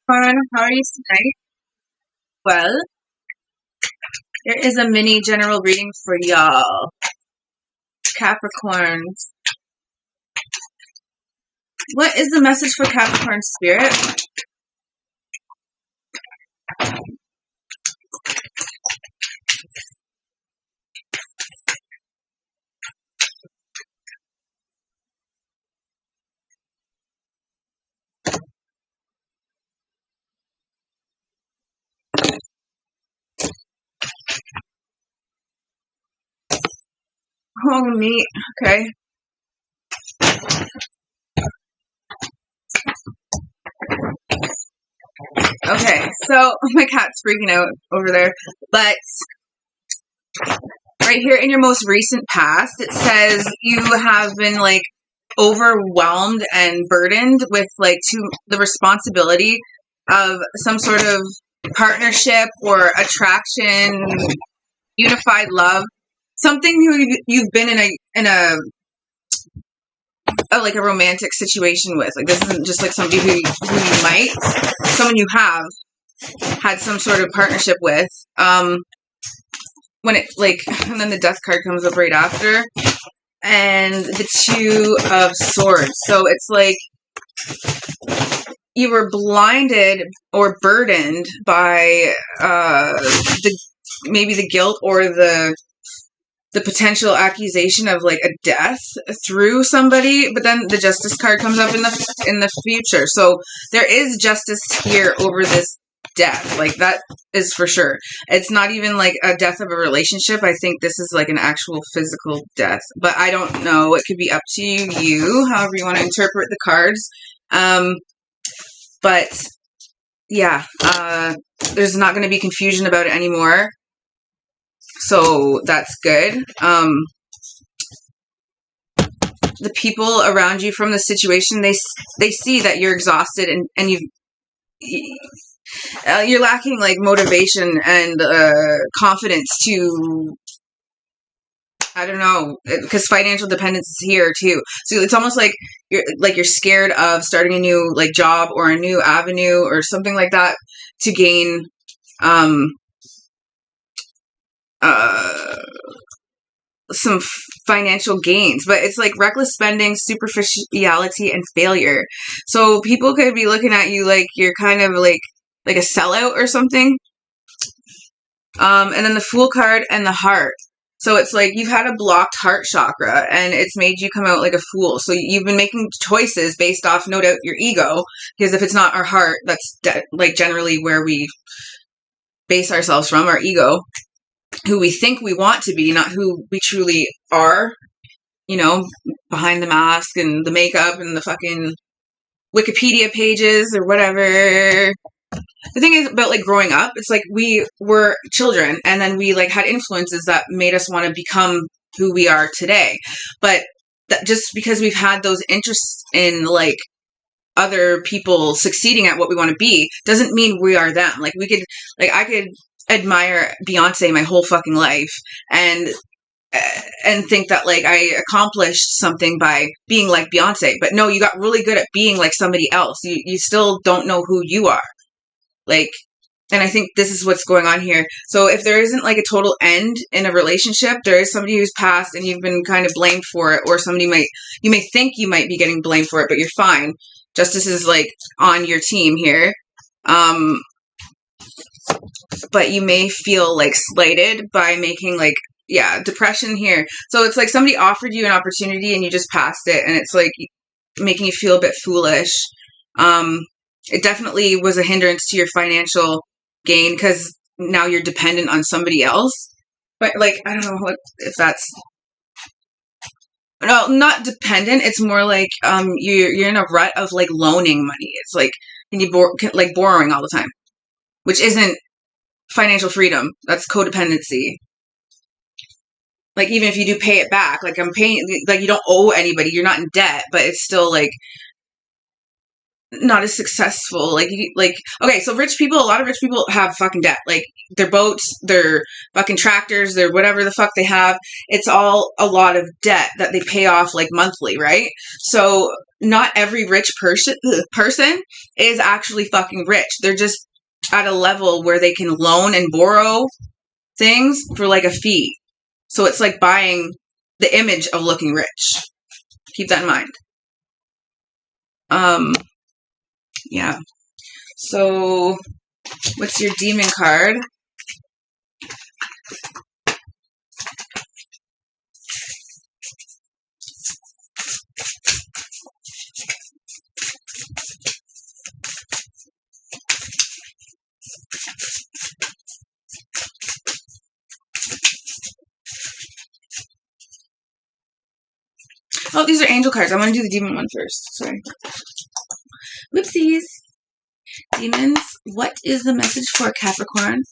Capricorn, how are you tonight? Well, there is a mini general reading for y'all. Capricorns. What is the message for Capricorn spirit? Oh, neat. Okay. Okay, so my cat's freaking out over there. But right here in your most recent past, it says you have been like overwhelmed and burdened with like the responsibility of some sort of partnership or attraction, unified love, something you've been in like a romantic situation with. Like this isn't just like somebody who you might, someone you have had some sort of partnership with. When it like, and then the death card comes up right after, and the Two of Swords. So it's like you were blinded or burdened by maybe the guilt or the potential accusation of like a death through somebody, but then the Justice card comes up in the future. So there is justice here over this death. Like that is for sure. It's not even like a death of a relationship. I think this is like an actual physical death, but I don't know. It could be up to you, however you want to interpret the cards. But yeah, there's not going to be confusion about it anymore. So that's good. The people around you from the situation, they see that you're exhausted and you're lacking like motivation and confidence to, I don't know, because financial dependence is here too. So it's almost like you're scared of starting a new like job or a new avenue or something like that to gain some financial gains, but it's like reckless spending, superficiality, and failure. So people could be looking at you like you're kind of like a sellout or something. And then the Fool card and the Heart. So it's like you've had a blocked heart chakra and it's made you come out like a fool. So you've been making choices based off, no doubt, your ego, because if it's not our heart, that's like generally where we base ourselves from, our ego, who we think we want to be, not who we truly are, behind the mask and the makeup and the fucking Wikipedia pages or whatever. The thing is about like growing up, it's like we were children and then we like had influences that made us want to become who we are today. But just because we've had those interests in like other people succeeding at what we want to be doesn't mean we are them. Like I could admire Beyonce my whole fucking life and think that like I accomplished something by being like Beyonce, but no, you got really good at being like somebody else. You still don't know who you are. Like, and I think this is what's going on here. So if there isn't like a total end in a relationship, there is somebody who's passed and you've been kind of blamed for it, or you may think you might be getting blamed for it, but you're fine. Justice is like on your team here. But you may feel like slighted by making like, depression here. So it's like somebody offered you an opportunity and you just passed it, and it's like making you feel a bit foolish. It definitely was a hindrance to your financial gain because now you're dependent on somebody else. But like, I don't know if that's, no, not dependent. It's more like you're in a rut of like loaning money. It's like like borrowing all the time, which isn't financial freedom. That's codependency. Like even if you do pay it back, like I'm paying, like you don't owe anybody, you're not in debt, but it's still like not as successful. Okay, so rich people, a lot of rich people have fucking debt. Like their boats, their fucking tractors, their whatever the fuck they have. It's all a lot of debt that they pay off like monthly, right? So not every rich person is actually fucking rich. They're just at a level where they can loan and borrow things for like a fee. So it's like buying the image of looking rich. Keep that in mind. Yeah. So, what's your demon card? Oh, these are angel cards. I want to do the demon one first. Sorry. Whoopsies. Demons, what is the message for Capricorn?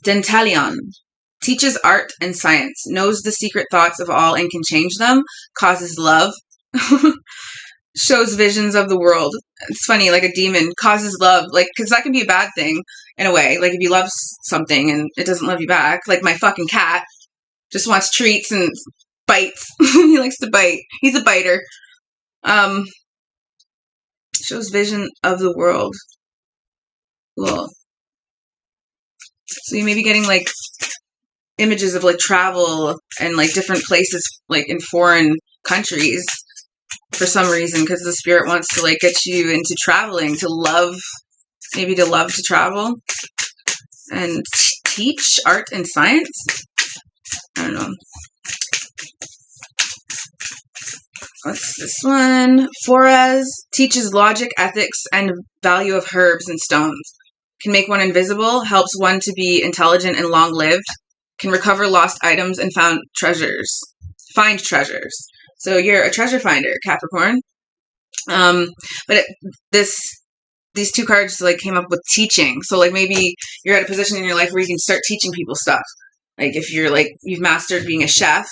Dentalion. Teaches art and science. Knows the secret thoughts of all and can change them. Causes love. Shows visions of the world. It's funny, like a demon causes love, like, because that can be a bad thing in a way. Like if you love something and it doesn't love you back, like my fucking cat just wants treats and bites. He likes to bite. He's a biter. Shows vision of the world. Cool. So you may be getting like images of like travel and like different places, like in foreign countries. For some reason, because the spirit wants to like get you into traveling, to love to travel and teach art and science. I don't know. What's this one? Forez teaches logic, ethics, and value of herbs and stones. Can make one invisible, helps one to be intelligent and long-lived, can recover lost items and find treasures. So you're a treasure finder, Capricorn. But these two cards like came up with teaching. So like maybe you're at a position in your life where you can start teaching people stuff. Like if you're like you've mastered being a chef,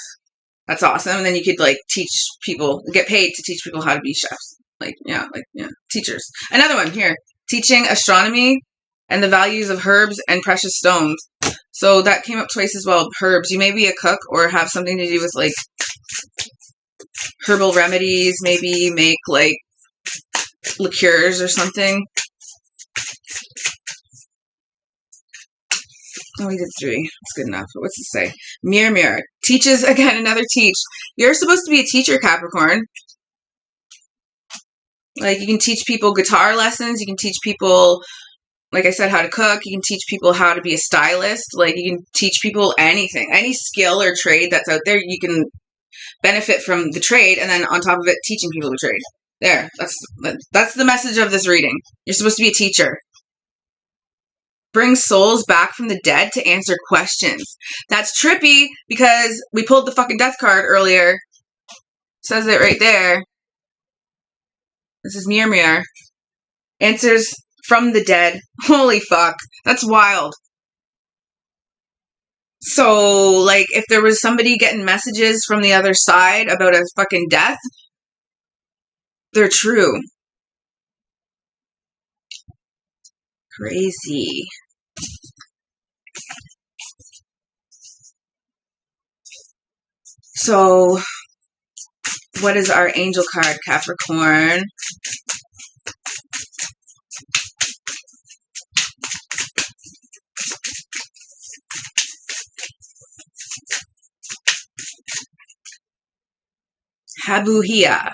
that's awesome. And then you could like teach people, get paid to teach people how to be chefs. Teachers. Another one here, teaching astronomy and the values of herbs and precious stones. So that came up twice as well. Herbs. You may be a cook or have something to do with like herbal remedies, maybe make like liqueurs or something. Oh, we did 3. That's good enough. What's it say? Mirror. Teaches, again, another teach. You're supposed to be a teacher, Capricorn. Like, you can teach people guitar lessons. You can teach people, like I said, how to cook. You can teach people how to be a stylist. Like, you can teach people anything. Any skill or trade that's out there, you can benefit from the trade, and then on top of it, teaching people the trade. There. That's the message of this reading. You're supposed to be a teacher. Bring souls back from the dead to answer questions. That's trippy because we pulled the fucking death card earlier. It says it right there. This is Mirror. Answers from the dead. Holy fuck. That's wild. So, like, if there was somebody getting messages from the other side about a fucking death, they're true. Crazy. So, what is our angel card, Capricorn? Habuhia.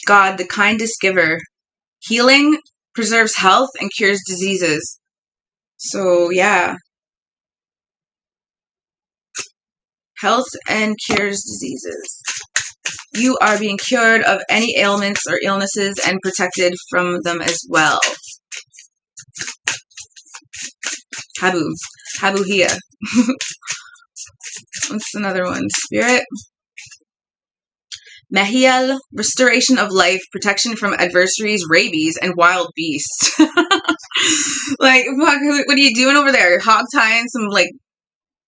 God, the kindest giver. Healing, preserves health, and cures diseases. So, yeah. Health and cures diseases. You are being cured of any ailments or illnesses and protected from them as well. Habuhia. What's another one? Spirit. Mehiel, restoration of life, protection from adversaries, rabies, and wild beasts. Like, fuck, what are you doing over there? Hog tying some, like,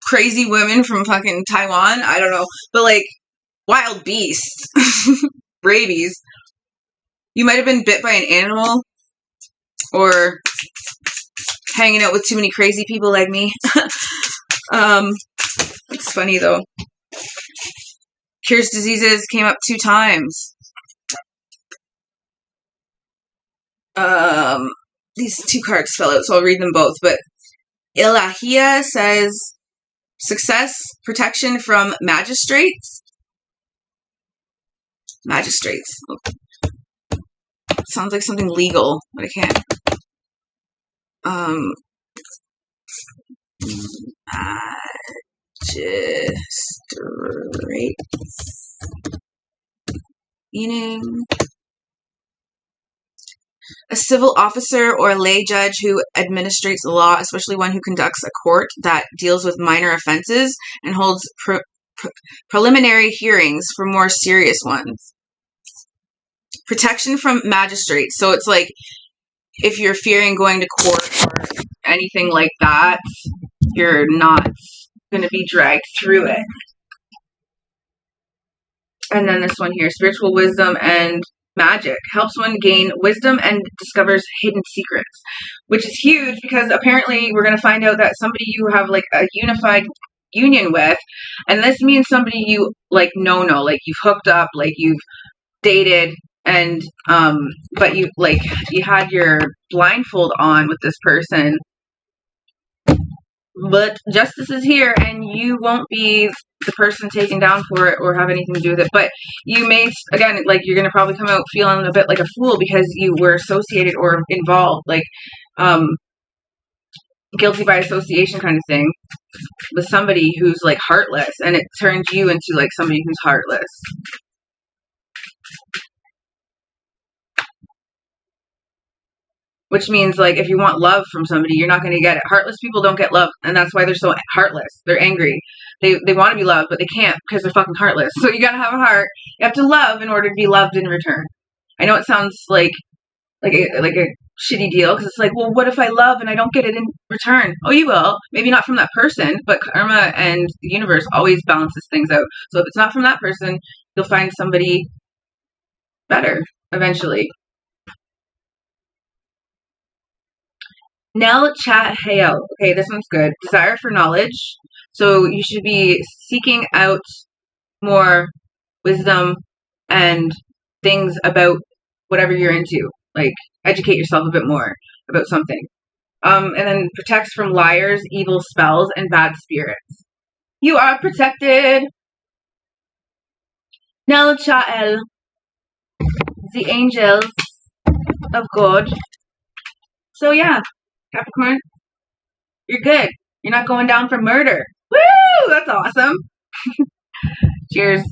crazy women from fucking Taiwan? I don't know. But, like, wild beasts. Rabies. You might have been bit by an animal. Or hanging out with too many crazy people like me. It's funny, though. Cures diseases came up 2 times. These 2 cards fell out, so I'll read them both. But Ilahia says success, protection from magistrates. Magistrates. Sounds like something legal, but I can't. Magistrates. Meaning a civil officer or a lay judge who administrates the law, especially one who conducts a court that deals with minor offenses and holds preliminary hearings for more serious ones. Protection from magistrates. So it's like if you're fearing going to court or anything like that, you're not going to be dragged through it. And then this one here, spiritual wisdom and magic. Helps one gain wisdom and discovers hidden secrets. Which is huge because apparently we're going to find out that somebody you have like a unified union with, and this means somebody you like know, like you've hooked up, like you've dated, and but you like you had your blindfold on with this person, but justice is here and you won't be the person taken down for it or have anything to do with it. But you may, again, like you're going to probably come out feeling a bit like a fool because you were associated or involved, like guilty by association kind of thing, with somebody who's like heartless, and it turns you into like somebody who's heartless. Which means, like, if you want love from somebody, you're not going to get it. Heartless people don't get love, and that's why they're so heartless. They're angry. They want to be loved, but they can't because they're fucking heartless. So you got to have a heart. You have to love in order to be loved in return. I know it sounds like a shitty deal, because it's like, well, what if I love and I don't get it in return? Oh, you will. Maybe not from that person, but karma and the universe always balances things out. So if it's not from that person, you'll find somebody better eventually. Nel Chat Hael. Okay, this one's good. Desire for knowledge. So you should be seeking out more wisdom and things about whatever you're into. Like, educate yourself a bit more about something. And then protects from liars, evil spells, and bad spirits. You are protected. Nel Chael. The angels of God. So yeah. Capricorn, you're good. You're not going down for murder. Woo! That's awesome. Cheers.